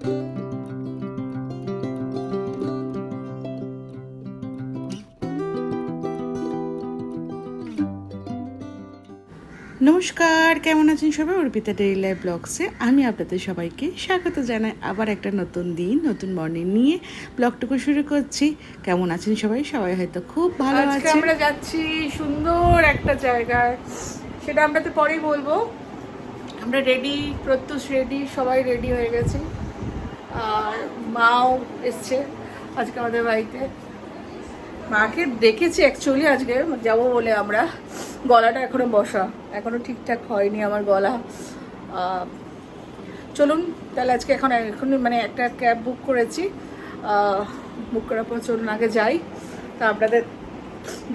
নমস্কার, কেমন আছেন সবাই? অর্পিতা ডেইলি লাইফ ব্লগসে আমি আপনাদের সবাইকে স্বাগত জানাই। আবার একটা নতুন দিন, নতুন মর্নিং নিয়ে ব্লগটুকু শুরু করছি। কেমন আছেন সবাই? সবাই হয়তো খুব ভালো আজকে আছে। আমরা যাচ্ছি সুন্দর একটা জায়গায়, সেটা আমরা তো পরেই বলবো। আমরা রেডি, প্রত্যুষ রেডি, সবাই রেডি হয়ে গেছি। আর মাও এসছে আজকে আমাদের বাড়িতে। মাকে দেখেছি অ্যাকচুয়ালি আজকে যাবো বলে। আমরা গলাটা এখনো বসা, এখনো ঠিকঠাক হয়নি আমার গলা। চলুন তাহলে আজকে এখন মানে একটা ক্যাব বুক করেছি। বুক করার পর চলুন আগে যাই, তা আপনাদের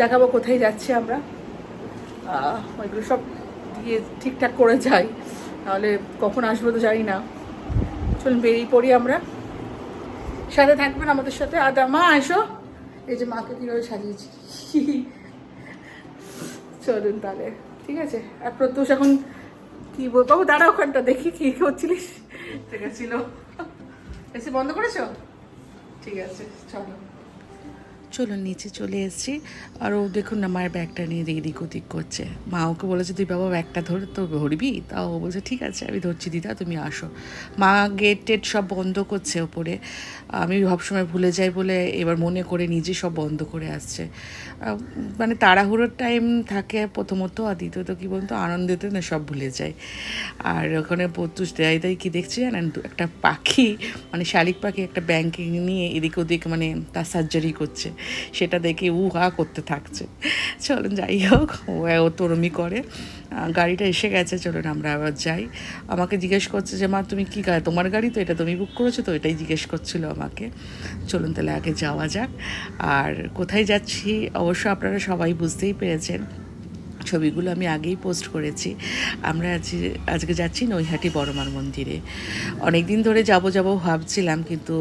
দেখাবো কোথায় যাচ্ছি আমরা। ওইগুলো সব দিয়ে ঠিকঠাক করে যাই, তাহলে কখন আসবো তো জানি না। চলুন বেরিয়ে পড়ি আমরা, সাথে থাকবেন আমাদের সাথে। আদা মা এসো, এই যে মাকে কীভাবে সাজিয়েছি। চলুন তাহলে, ঠিক আছে। আর প্রত্যুষ এখন কি বলবো, দাঁড়া ওখানটা দেখি কি করছিলিস। ঠিক ছিল, এসে বন্ধ করেছো? ঠিক আছে চলো। চলুন নিচে চলে এসেছি। আর ও দেখুন না মায়ের ব্যাগটা নিয়ে এদিক ওদিক করছে। মা ওকে বলেছে তুই বাবা ব্যাগটা ধরে তো ধরবি, তাও ও বলছে ঠিক আছে আমি ধরছি দিদা, তুমি আসো। মা গেট টেট সব বন্ধ করছে ওপরে। আমি সবসময় ভুলে যাই বলে এবার মনে করে নিজে সব বন্ধ করে আসছে। মানে তাড়াহুড়োর টাইম থাকে প্রথমত, আর দ্বিতীয়ত কী বলতো আনন্দেতে না সব ভুলে যায়। আর ওখানে প্রত্যুষ দেয় কী দেখছি জানেন, একটা পাখি মানে শালিক পাখি একটা ব্যাংকে নিয়ে এদিক ওদিক মানে তার সার্জারি করছে, সেটা দেখে হা করতে থাকছে। চলুন যাই হোক, ও তরমি করে। গাড়িটা এসে গেছে, চলুন আমরা আবার যাই। আমাকে জিজ্ঞেস করছে যে মা তুমি কী গাড়ি, তোমার গাড়ি তো এটা, তুমি বুক করেছো তো, এটাই জিজ্ঞেস করছিল আমাকে। চলুন তাহলে আগে যাওয়া যাক। আর কোথায় যাচ্ছি অবশ্য আপনারা সবাই বুঝতেই পেরেছেন, ছবিগুলো আমি আগেই পোস্ট করেছি। আমরা আজকে যাচ্ছি নৈহাটি বড়মার মন্দিরে। অনেক দিন ধরে যাবো ভাবছিলাম, কিন্তু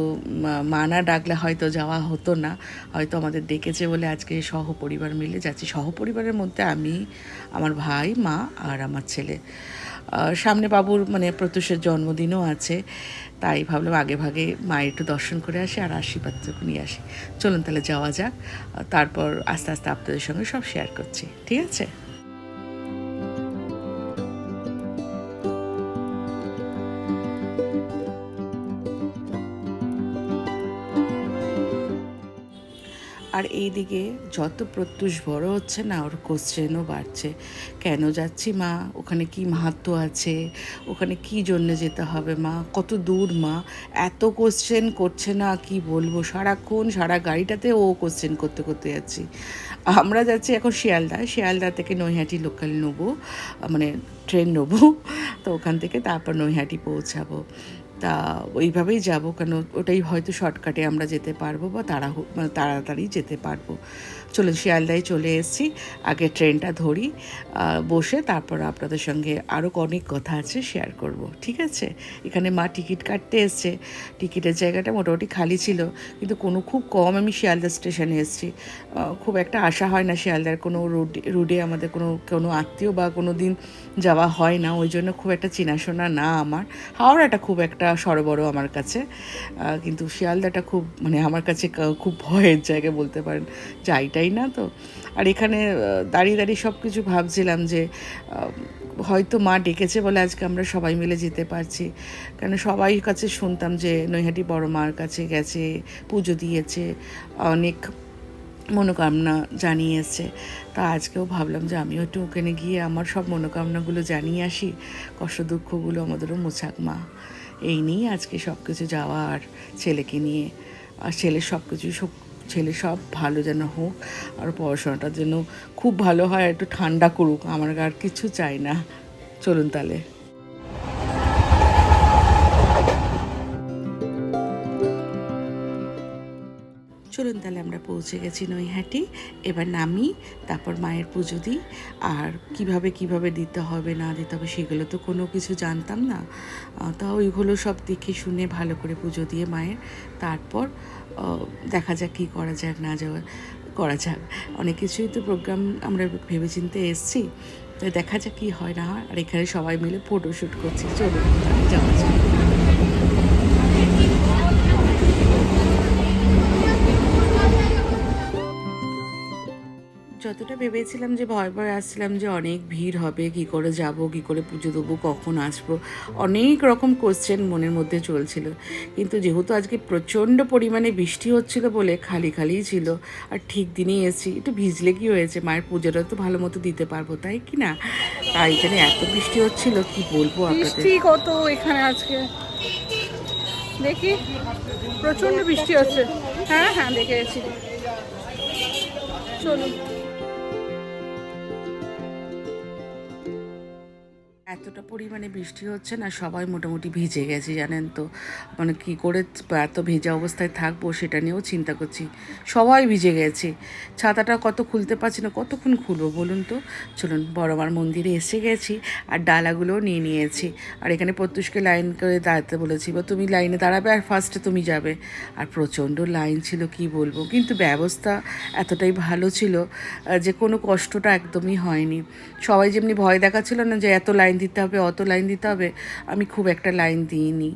মা না ডাকলে হয়তো যাওয়া হতো না। হয়তো আমাদের ডেকেছে বলে আজকে সহপরিবার মিলে যাচ্ছি। সহপরিবারের মধ্যে আমি, আমার ভাই, মা আর আমার ছেলে। সামনে বাবুর মানে প্রত্যুষের জন্মদিনও আছে, তাই ভাবলাম আগে ভাগে মায়ের একটু দর্শন করে আসি আর আশীর্বাদটুকু নিয়ে আসি। চলুন তাহলে যাওয়া যাক, তারপর আস্তে আস্তে আপনাদের সঙ্গে সব শেয়ার করছি, ঠিক আছে? আর এইদিকে যত প্রত্যুষ বড় হচ্ছে না, ওর কোশ্চেনও বাড়ছে। কেন যাচ্ছি মা, ওখানে কি মাহাত্ম্য আছে, ওখানে কি জন্যে যেতে হবে মা, কত দূর মা, এত কোশ্চেন করছে না কি বলবো। সারাক্ষণ সারা গাড়িটাতে ও কোশ্চেন করতে করতে যাচ্ছি। আমরা যাচ্ছি এখন শিয়ালদা থেকে নৈহাটি লোকাল নেবো, মানে ট্রেন নেবো। তো ওখান থেকে তারপর নৈহাটি পৌঁছাবো। তা ওইভাবেই যাবো, কেন ওটাই হয়তো শর্টকাটে আমরা যেতে পারবো বা তাড়াতাড়ি যেতে পারবো। চলুন শিয়ালদায় চলে এসেছি, আগে ট্রেনটা ধরি, বসে তারপর আপনাদের সঙ্গে আরও অনেক কথা আছে শেয়ার করব, ঠিক আছে? এখানে মা টিকিট কাটতে এসছে, টিকিটের জায়গাটা মোটামুটি খালি ছিল, কিন্তু খুব কম আমি শিয়ালদা স্টেশনে এসেছি। খুব একটা আশা হয় না শিয়ালদার কোনো রুটে আমাদের কোনো আত্মীয় বা কোনো দিন যাওয়া হয় না, ওই জন্য খুব একটা চেনাশোনা না আমার। হাওড়াটা খুব একটা সরবরাহ আমার কাছে, কিন্তু শিয়ালদাটা খুব মানে আমার কাছে খুব ভয়ের জায়গা বলতে পারেন, যাইটাই না তো। আর এখানে দাঁড়িয়ে দাঁড়িয়ে সব কিছু ভাবছিলাম যে হয়তো মা ডেকেছে বলে আজকে আমরা সবাই মিলে যেতে পারছি। কেন সবাই কাছে শুনতাম যে নৈহাটি বড় মার কাছে গেছে, পুজো দিয়েছে, অনেক মনোকামনা জানিয়েছে। তা আজকেও ভাবলাম যে আমিও একটু ওখানে গিয়ে আমার সব মনোকামনাগুলো জানিয়ে আসি, কষ্ট দুঃখগুলো আমাদেরও মোছাক মা। এই নিয়েই আজকে সব কিছু যাওয়া, আর ছেলেকে নিয়ে। আর ছেলে সব ভালো যেন হোক, আর পড়াশোনাটার যেন খুব ভালো হয়, একটু ঠান্ডা করুক, আমার আর কিছু চাই না। চলুন তাহলে। চলুন তাহলে আমরা পৌঁছে গেছি নৈহাটি, এবার নামি, তারপর মায়ের পুজো দিই। আর কিভাবে দিতে হবে না দিতে হবে সেগুলো তো কোনো কিছু জানতাম না, তা ওইগুলো সব দেখে শুনে ভালো করে পুজো দিয়ে মায়ের, তারপর দেখা যাক কী করা যাক করা যাক। অনেক কিছুই তো প্রোগ্রাম আমরা ভেবেচিন্তে এসছি, তাই দেখা যাক কী হয় না হয়। আর এখানে সবাই মিলে ফটোশ্যুট করছি, চলুন যাওয়া যাক। যতটা ভেবেছিলাম যে ভয় ভয় আসছিলাম যে অনেক ভিড় হবে, কি করে যাব, কি করে পুজো দেবো, কখন আসবো, অনেক রকম কোশ্চেন মনের মধ্যে চলছিল। কিন্তু যেহেতু আজকে প্রচণ্ড পরিমাণে বৃষ্টি হচ্ছিল বলে খালি খালিই ছিল, আর ঠিক দিনেই এসেছি। একটু ভিজলে কি হয়েছে, মায়ের পুজোটা তো ভালো মতো দিতে পারবো, তাই কি না? তাই এখানে এত বৃষ্টি হচ্ছিল কি বলবো আপনাদের। বৃষ্টি কত এখানে আজকে, দেখি প্রচন্ড বৃষ্টি হচ্ছে। হ্যাঁ হ্যাঁ দেখে গেছি, চলুন। এতটা পরিমাণে বৃষ্টি হচ্ছে না, সবাই মোটামুটি ভিজে গেছি জানেন তো। মানে কী করে এত ভেজা অবস্থায় থাকবো সেটা নিয়েও চিন্তা করছি। সবাই ভিজে গেছি, ছাতাটা কত খুলতে পারছি না, কতক্ষণ খুলবো বলুন তো। চলুন, বড়মার মন্দিরে এসে গেছি আর ডালাগুলোও নিয়ে নিয়েছি। আর এখানে প্রত্যুষকে লাইন করে দাঁড়াতে বলেছি, বা তুমি লাইনে দাঁড়াবে আর ফার্স্টে তুমি যাবে। আর প্রচণ্ড লাইন ছিল কি বলবো, কিন্তু ব্যবস্থা এতটাই ভালো ছিল যে কোনো কষ্টটা একদমই হয়নি। সবাই যেমনি ভয় দেখাচ্ছিল না যে এত লাইন দিতে হবে, অত লাইন দিতে হবে, আমি খুব একটা লাইন দিইনি।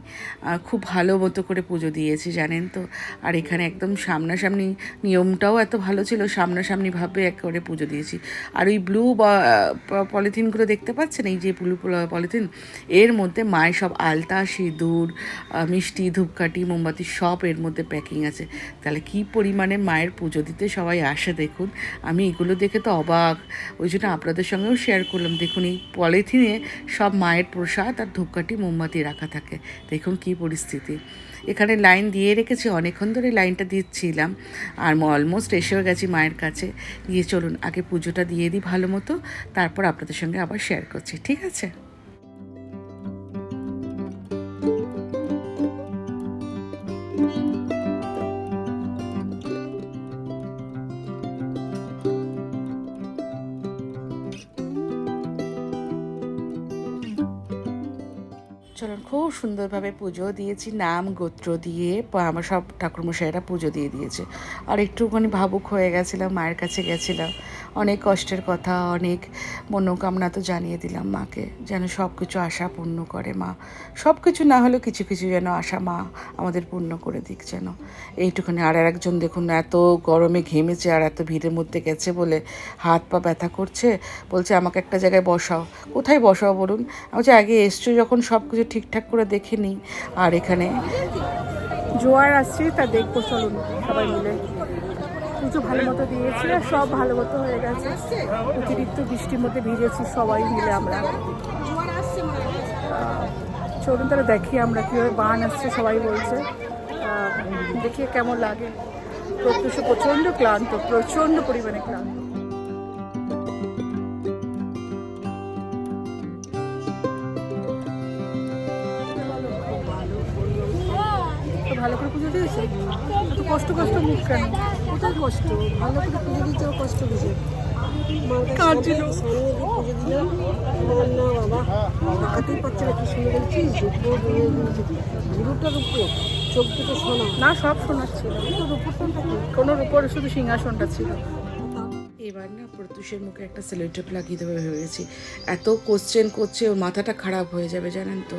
খুব ভালো মতো করে পুজো দিয়েছি জানেন তো। আর এখানে একদম সামনাসামনি, নিয়মটাও এত ভালো ছিল, সামনাসামনিভাবে একেবারে পুজো দিয়েছি। আর ওই ব্লু পলিথিনগুলো দেখতে পাচ্ছেন, এই যে ব্লু পলিথিন, এর মধ্যে মায়ের সব আলতা, সিঁদুর, মিষ্টি, ধূপকাঠি, মোমবাতি সব এর মধ্যে প্যাকিং আছে। তাহলে কী পরিমাণে মায়ের পুজো দিতে সবাই আসে দেখুন। আমি এগুলো দেখে তো অবাক, ওই জন্য আপনাদের সঙ্গেও শেয়ার করলাম। দেখুন এই পলিথিনে সব মায়ের প্রসাদ আর ধূপকাঠি, মোমবাতি রাখা থাকে। দেখুন কী পরিস্থিতি। এখানে লাইন দিয়ে রেখেছি, অনেকক্ষণ ধরে লাইনটা দিচ্ছিলাম, আর অলমোস্ট এসেও গেছি মায়ের কাছে। গিয়ে চলুন আগে পুজোটা দিয়ে দিই ভালো মতো, তারপর আপনাদের সঙ্গে আবার শেয়ার করছি, ঠিক আছে? চলুন, খুব সুন্দরভাবে পুজো দিয়েছি, নাম গোত্র দিয়ে আমার সব ঠাকুরমশাইরা পুজো দিয়ে দিয়েছে। আর একটুখানি ভাবুক হয়ে গেছিলাম, মায়ের কাছে গেছিলাম, অনেক কষ্টের কথা, অনেক মনোকামনা তো জানিয়ে দিলাম মাকে, যেন সব কিছু আশা পূর্ণ করে মা। সব কিছু না হলেও কিছু কিছু যেন আশা মা আমাদের পূর্ণ করে দিক যেন, এইটুখানি। আর একজন দেখুন এত গরমে ঘেমেছে আর এত ভিড়ের মধ্যে গেছে বলে হাত পা ব্যথা করছে, বলছে আমাকে একটা জায়গায় বসাও। কোথায় বসাও বলুন? আমি বলছি আগে এসছো যখন সব কিছু ঠিকঠাক করে দেখে নিই। আর এখানে জোয়ার আসছে, তা দেখবো, চলুন সবাই মিলে। পুজো ভালো মতো দিয়েছি আর সব ভালো মতো হয়ে গেছে। অতিরিক্ত বৃষ্টির মধ্যে ভিজেছি সবাই মিলে আমরা। চলুন তাহলে দেখি আমরা কীভাবে বান আসছে, সবাই বলছে, দেখি কেমন লাগে। প্রত্যুষ প্রচণ্ড ক্লান্ত, প্রচণ্ড পরিমাণে ক্লান্ত। ভালো করে পুজো দিয়েছে, এত কষ্ট কষ্ট মুখ কেন? কোথায় কষ্ট, ভালো করে পুজো দিতেও কষ্ট বুঝে কাঁদছিল। পুজো দিলাম, না বাবা তাকাতেই পারছে না, কি শুনে বলছিস রূপটার উপর, চোখ দুটো শোনা না, সব শোনাচ্ছিল, তো রূপটা থাকে। কোনো উপরে শুধু সিংহাসনটা ছিল। এবার না প্রত্যুষের মুখে একটা সেলোটেপ লাগিয়ে দেবে ভেবেছি। এত কোশ্চেন করছে, ওর মাথাটা খারাপ হয়ে যাবে জানেন তো।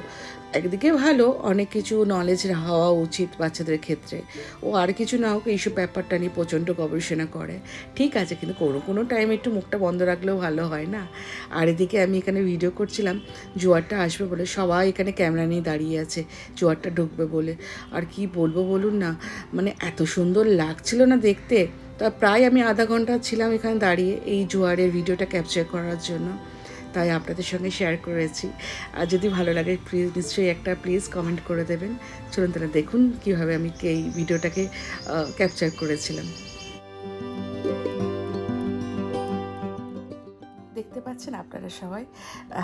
একদিকে ভালো, অনেক কিছু নলেজ হওয়া উচিত বাচ্চাদের ক্ষেত্রে। ও আর কিছু না হোক এইসব ব্যাপারটা নিয়ে প্রচণ্ড গবেষণা করে, ঠিক আছে, কিন্তু কোনো কোনো টাইমে একটু মুখটা বন্ধ রাখলেও ভালো হয় না? আর এদিকে আমি এখানে ভিডিও করছিলাম, জোয়ারটা আসবে বলে সবাই এখানে ক্যামেরা নিয়ে দাঁড়িয়ে আছে, জোয়ারটা ঢুকবে বলে। আর কি বলবো বলুন না, মানে এত সুন্দর লাগছিল না দেখতে। তা প্রায় আমি আধা ঘন্টা ছিলাম এখানে দাঁড়িয়ে এই জোয়ারের ভিডিওটা ক্যাপচার করার জন্য, তাই আপনাদের সঙ্গে শেয়ার করেছি। আর যদি ভালো লাগে প্লিজ নিশ্চয়ই একটা প্লিজ কমেন্ট করে দেবেন। চলুন তাহলে দেখুন কীভাবে আমি এই ভিডিওটাকে ক্যাপচার করেছিলাম। দেখতে পাচ্ছেন আপনারা সবাই,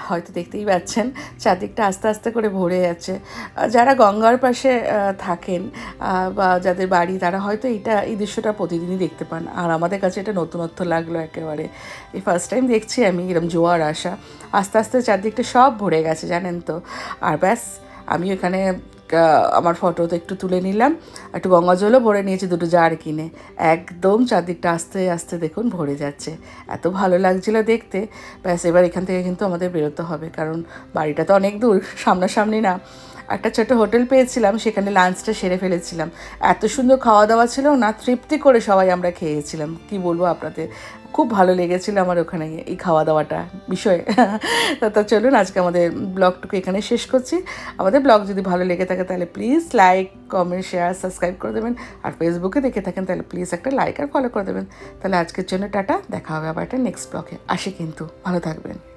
হয়তো দেখতেই পাচ্ছেন চারদিকটা আস্তে আস্তে করে ভরে যাচ্ছে। যারা গঙ্গার পাশে থাকেন বা যাদের বাড়ি, তারা হয়তো এই দৃশ্যটা প্রতিদিনই দেখতে পান। আর আমাদের কাছে এটা নতুনত্ব লাগলো একেবারে, এই ফার্স্ট টাইম দেখছি আমি এরকম জোয়ার আসা। আস্তে আস্তে চারদিকটা সব ভরে গেছে জানেন তো। আর ব্যাস, আমি এখানে আমার ফটো তো একটু তুলে নিলাম, একটু গঙ্গা জলও ভরে নিয়েছি দুটো জার কিনে। একদম চারদিকটা আস্তে আস্তে দেখুন ভরে যাচ্ছে, এত ভালো লাগছিল দেখতে। ব্যাস, এবার এখান থেকে কিন্তু আমাদের বেরোতে হবে, কারণ বাড়িটা তো অনেক দূর, সামনাসামনি না। একটা ছোট হোটেল পেয়েছিলাম, সেখানে লাঞ্চটা সেরে ফেলেছিলাম। এত সুন্দর খাওয়া দাওয়া ছিল না, তৃপ্তি করে সবাই আমরা খেয়েছিলাম। কি বলবো আপনাদের, খুব ভালো লেগেছিল আমার ওখানে এই খাওয়া দাওয়াটা বিষয়ে। তো চলুন আজকে আমাদের ব্লগটুকু এখানে শেষ করছি। আমাদের ব্লগ যদি ভালো লেগে থাকে তাহলে please like, comment, share, subscribe করে দেবেন। আর ফেসবুকে দেখে থাকেন তাহলে প্লিজ একটা লাইক আর ফলো করে দেবেন। তাহলে আজকের জন্য টাটা, দেখা হবে আবার একটা নেক্সট ব্লগে। আসি কিন্তু, ভালো থাকবেন।